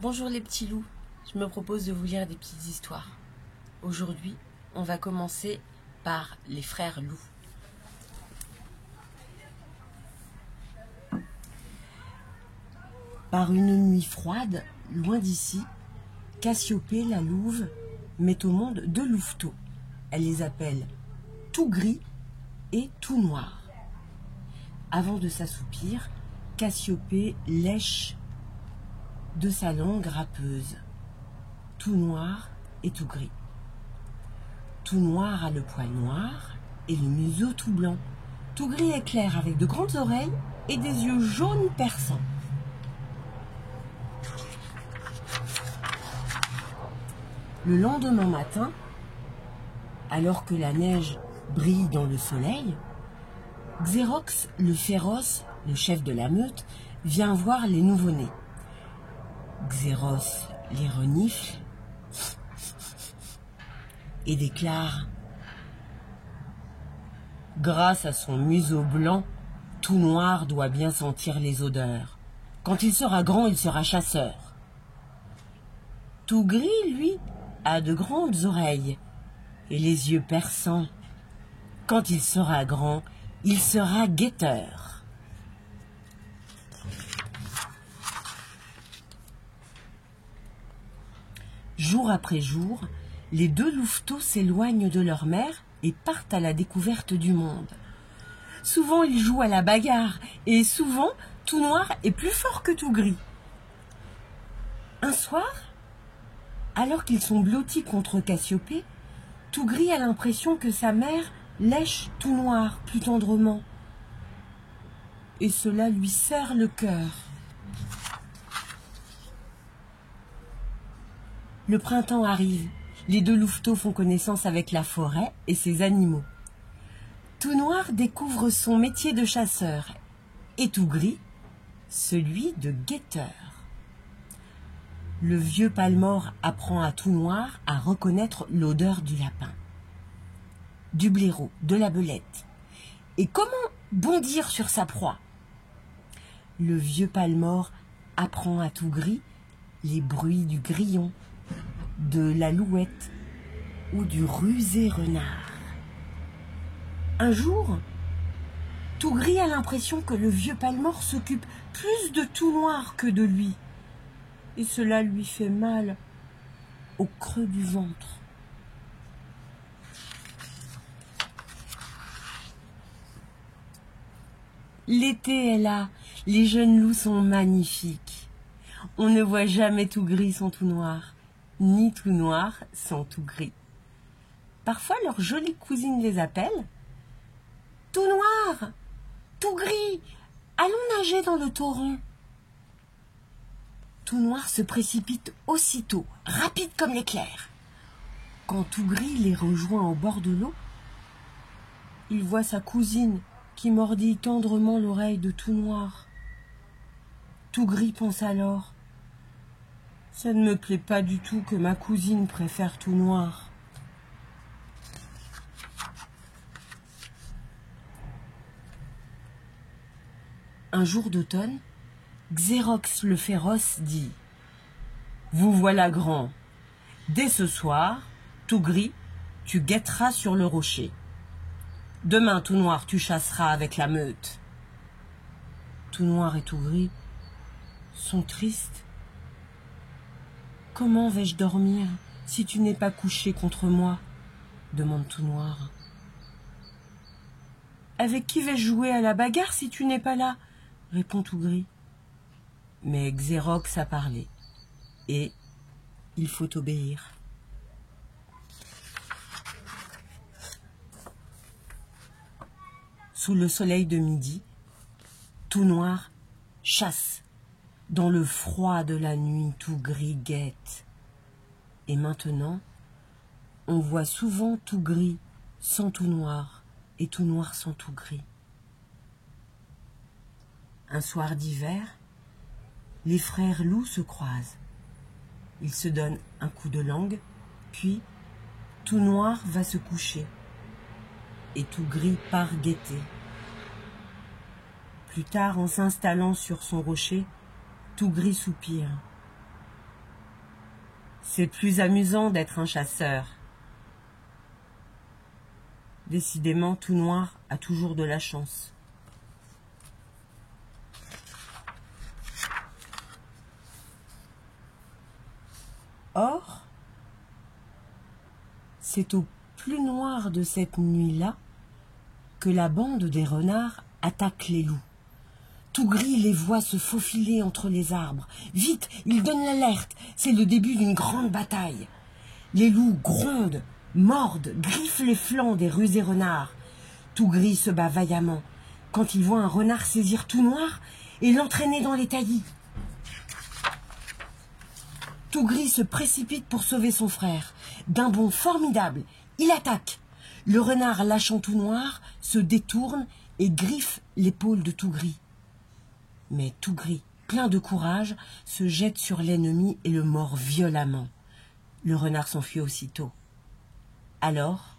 Bonjour les petits loups, je me propose de vous lire des petites histoires. Aujourd'hui, on va commencer par les frères loups. Par une nuit froide, loin d'ici, Cassiopée la louve met au monde deux louveteaux. Elle les appelle Tout Gris et Tout Noir. Avant de s'assoupir, Cassiopée lèche de sa langue râpeuse, Tout Noir et Tout Gris. Tout Noir a le poil noir et le museau tout blanc. Tout Gris est clair avec de grandes oreilles et des yeux jaunes perçants. Le lendemain matin, alors que la neige brille dans le soleil, Xérox le féroce, le chef de la meute, vient voir les nouveau-nés. Xéros les renifle et déclare: grâce à son museau blanc, Tout Noir doit bien sentir les odeurs. Quand il sera grand, il sera chasseur. Tout Gris, lui, a de grandes oreilles et les yeux perçants. Quand il sera grand, il sera guetteur. Jour après jour, les deux louveteaux s'éloignent de leur mère et partent à la découverte du monde. Souvent, ils jouent à la bagarre et souvent, Tout Noir est plus fort que Tout Gris. Un soir, alors qu'ils sont blottis contre Cassiopée, Tout Gris a l'impression que sa mère lèche Tout Noir plus tendrement. Et cela lui serre le cœur. Le printemps arrive. Les deux louveteaux font connaissance avec la forêt et ses animaux. Tout Noir découvre son métier de chasseur et Tout Gris celui de guetteur. Le vieux Palmore apprend à Tout Noir à reconnaître l'odeur du lapin, du blaireau, de la belette. Et comment bondir sur sa proie? Le vieux Palmore apprend à Tout Gris les bruits du grillon, de la louette ou du rusé renard. Un jour, Tout Gris a l'impression que le vieux Palmore s'occupe plus de Tout Noir que de lui. Et cela lui fait mal au creux du ventre. L'été est là, les jeunes loups sont magnifiques. On ne voit jamais Tout Gris sans Tout Noir, ni Tout Noir sans Tout Gris. Parfois, leur jolie cousine les appelle. Tout Noir, Tout Gris, allons nager dans le torrent. Tout Noir se précipite aussitôt, rapide comme l'éclair. Quand Tout Gris les rejoint au bord de l'eau, il voit sa cousine qui mordit tendrement l'oreille de Tout Noir. Tout Gris pense alors: ça ne me plaît pas du tout que ma cousine préfère Tout Noir. Un jour d'automne, Xérox le féroce dit: vous voilà grand. Dès ce soir, Tout Gris, tu guetteras sur le rocher. Demain, Tout Noir, tu chasseras avec la meute. Tout Noir et Tout Gris sont tristes. Comment vais-je dormir si tu n'es pas couché contre moi? Demande Tout Noir. Avec qui vais-je jouer à la bagarre si tu n'es pas là? Répond Tout Gris. Mais Xérox a parlé, et il faut obéir. Sous le soleil de midi, Tout Noir chasse. Dans le froid de la nuit, Tout Gris guette. Et maintenant, on voit souvent Tout Gris sans Tout Noir et Tout Noir sans Tout Gris. Un soir d'hiver, les frères loups se croisent. Ils se donnent un coup de langue, puis Tout Noir va se coucher et Tout Gris part guetter. Plus tard, en s'installant sur son rocher, Tout Gris soupire. C'est plus amusant d'être un chasseur. Décidément, Tout Noir a toujours de la chance. Or, c'est au plus noir de cette nuit-là que la bande des renards attaque les loups. Tout Gris les voit se faufiler entre les arbres. Vite, il donne l'alerte. C'est le début d'une grande bataille. Les loups grondent, mordent, griffent les flancs des rusés renards. Tout Gris se bat vaillamment quand il voit un renard saisir Tout Noir et l'entraîner dans les taillis. Tout Gris se précipite pour sauver son frère. D'un bond formidable, il attaque. Le renard, lâchant Tout Noir, se détourne et griffe l'épaule de Tout Gris. Mais Tout Gris, plein de courage, se jette sur l'ennemi et le mord violemment. Le renard s'enfuit aussitôt. Alors,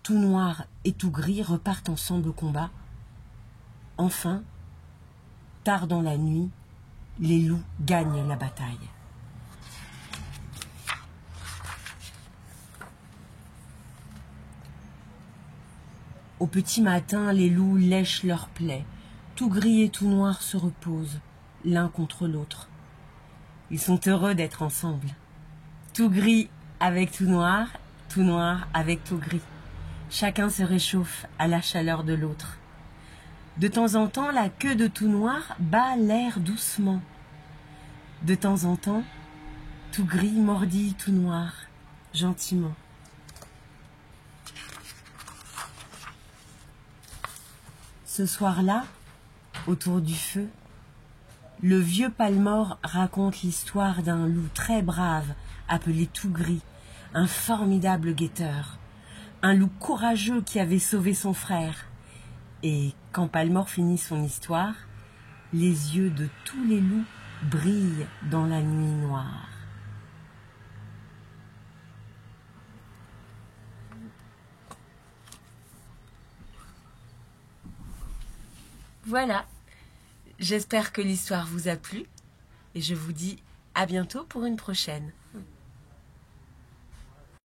Tout Noir et Tout Gris repartent ensemble au combat. Enfin, tard dans la nuit, les loups gagnent la bataille. Au petit matin, les loups lèchent leurs plaies. Tout Gris et Tout Noir se reposent, l'un contre l'autre. Ils sont heureux d'être ensemble. Tout Gris avec Tout Noir avec Tout Gris. Chacun se réchauffe à la chaleur de l'autre. De temps en temps, la queue de Tout Noir bat l'air doucement. De temps en temps, Tout Gris mordit Tout Noir, gentiment. Ce soir-là, autour du feu, le vieux Palmore raconte l'histoire d'un loup très brave appelé Tout Gris, un formidable guetteur, un loup courageux qui avait sauvé son frère. Et quand Palmore finit son histoire, les yeux de tous les loups brillent dans la nuit noire. Voilà, j'espère que l'histoire vous a plu et je vous dis à bientôt pour une prochaine.